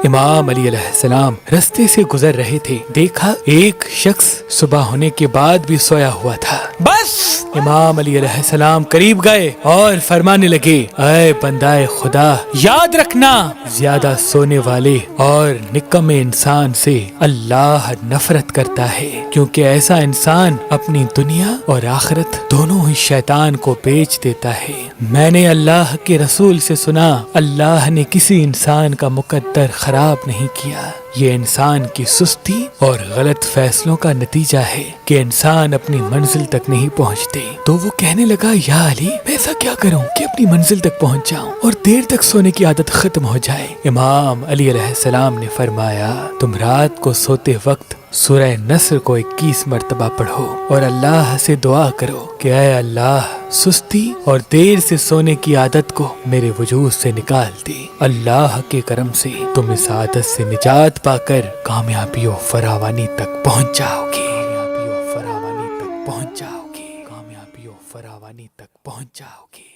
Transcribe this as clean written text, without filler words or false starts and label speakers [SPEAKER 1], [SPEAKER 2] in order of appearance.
[SPEAKER 1] امام علی علیہ السلام رستے سے گزر رہے تھے، دیکھا ایک شخص صبح ہونے کے بعد بھی سویا ہوا تھا۔ بس امام علی علیہ السلام قریب گئے اور فرمانے لگے، اے بندہ خدا، یاد رکھنا زیادہ سونے والے اور نکمے انسان سے اللہ نفرت کرتا ہے، کیونکہ ایسا انسان اپنی دنیا اور آخرت دونوں ہی شیطان کو بیچ دیتا ہے۔ میں نے اللہ کے رسول سے سنا، اللہ نے کسی انسان کا مقدر خراب نہیں کیا، یہ انسان کی سستی اور غلط فیصلوں کا نتیجہ ہے کہ انسان اپنی منزل تک نہیں پہنچتے۔ تو وہ کہنے لگا، یا علی، میں ایسا کیا کروں کہ اپنی منزل تک پہنچ جاؤں اور دیر تک سونے کی عادت ختم ہو جائے؟ امام علی علیہ السلام نے فرمایا، تم رات کو سوتے وقت سورہ نصر کو 21 مرتبہ پڑھو اور اللہ سے دعا کرو کہ اے اللہ، سستی اور دیر سے سونے کی عادت کو میرے وجود سے نکال دے۔ اللہ کے کرم سے تم اس عادت سے نجات پا کر کامیابی و فراوانی تک پہنچ جاؤ گے، کامیابی و فراوانی تک پہنچ جاؤ گے، کامیابی و فراوانی تک پہنچ جاؤ گے۔